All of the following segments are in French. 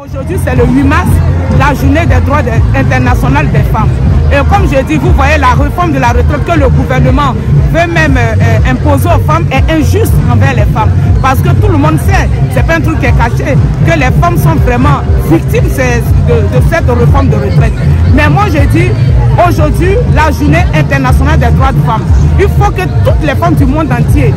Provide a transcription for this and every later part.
Aujourd'hui, c'est le 8 mars, la journée des droits internationaux des femmes. Et comme je dis, vous voyez, la réforme de la retraite que le gouvernement veut même imposer aux femmes est injuste envers les femmes. Parce que tout le monde sait, c'est pas un truc qui est caché, que les femmes sont vraiment victimes de cette réforme de retraite. Mais moi, je dis, aujourd'hui, la journée internationale des droits de femmes, il faut que toutes les femmes du monde entier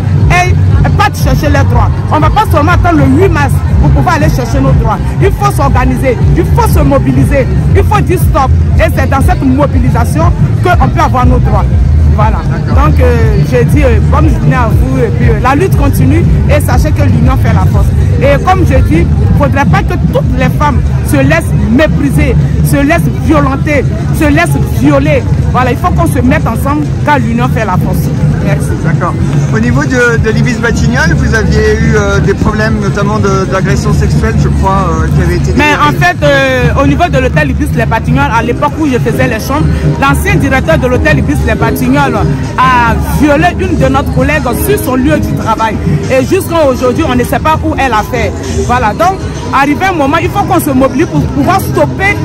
partent chercher leurs droits. On ne va pas seulement attendre le 8 mars pour pouvoir aller chercher nos droits. Il faut s'organiser, il faut se mobiliser, il faut dire stop. Et c'est dans cette mobilisation qu'on peut avoir nos droits. Voilà. Donc, je dis bonne journée à vous. Et puis, la lutte continue et sachez que l'union fait la force. Et comme je dis, il ne faudrait pas que toutes les femmes se laissent mépriser, se laissent violenter, se laissent violer. Voilà, il faut qu'on se mette ensemble car l'union fait la force. Merci. D'accord. Au niveau de l'Ibis Batignolles, vous aviez eu des problèmes notamment d'agression sexuelle, je crois, qui avaient été développés. Mais en fait, au niveau de l'hôtel Ibis Les Batignolles, à l'époque où je faisais les chambres, l'ancien directeur de l'hôtel Ibis Les Batignolles a violé une de nos collègues sur son lieu du travail. Et jusqu'à aujourd'hui, on ne sait pas où elle a fait. Voilà, donc, arrivé un moment, il faut qu'on se mobilise pour pouvoir stopper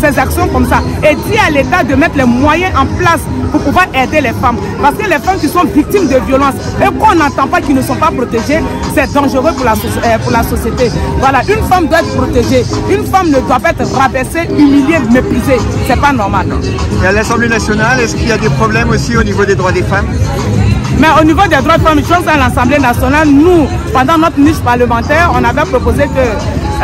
ces actions comme ça. Et dire à l'État de mettre les moyens en place pour pouvoir aider les femmes. Parce que les femmes qui sont victimes de violences et qu'on n'entend pas, qui ne sont pas protégées, c'est dangereux pour la société. Voilà, une femme doit être protégée. Une femme ne doit pas être rabaissée, humiliée, méprisée. C'est pas normal. Et à l'Assemblée nationale, est-ce qu'il y a des problèmes aussi au niveau des droits des femmes? Mais au niveau des droits des femmes, je pense à l'Assemblée nationale, nous, pendant notre niche parlementaire, on avait proposé que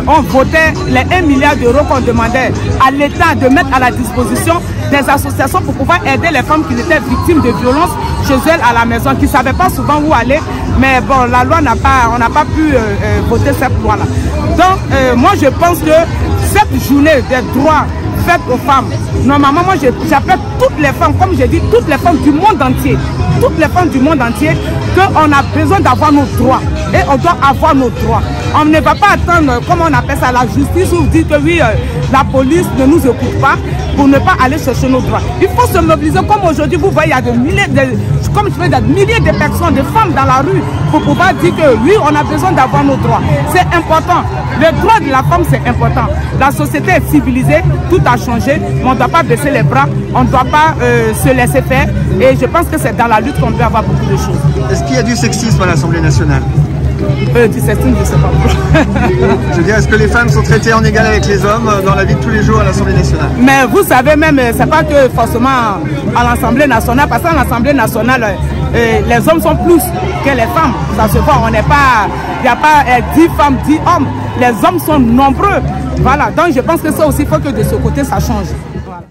on votait les 1 milliard d'euros qu'on demandait à l'État de mettre à la disposition des associations pour pouvoir aider les femmes qui étaient victimes de violences chez elles à la maison, qui ne savaient pas souvent où aller. Mais bon, la loi n'a pas, on n'a pas pu voter cette loi-là. Donc, moi, je pense que cette journée des droits faite aux femmes. Normalement, moi, j'appelle toutes les femmes, comme je dis, toutes les femmes du monde entier, toutes les femmes du monde entier, qu'on a besoin d'avoir nos droits. Et on doit avoir nos droits. On ne va pas attendre, comment on appelle ça, la justice, où vous dites que oui, la police ne nous écoute pas pour ne pas aller chercher nos droits. Il faut se mobiliser, comme aujourd'hui, vous voyez, il y a des milliers de personnes, de femmes dans la rue, pour pouvoir dire que oui, on a besoin d'avoir nos droits. C'est important. Le droit de la femme, c'est important. La société est civilisée, tout a changé, mais on ne doit pas baisser les bras, on ne doit pas se laisser faire. Et je pense que c'est dans la lutte qu'on peut avoir beaucoup de choses. Est-ce qu'il y a du sexisme à l'Assemblée nationale? Du sexisme, je ne sais pas. Je veux dire, est-ce que les femmes sont traitées en égal avec les hommes dans la vie de tous les jours à l'Assemblée nationale? Mais vous savez même, c'est pas que forcément à l'Assemblée nationale, parce qu'à l'Assemblée nationale, les hommes sont plus que les femmes. Ça se voit, on n'est pas, il n'y a pas 10 femmes, 10 hommes. Les hommes sont nombreux. Voilà, donc je pense que ça aussi, il faut que de ce côté, ça change. Voilà.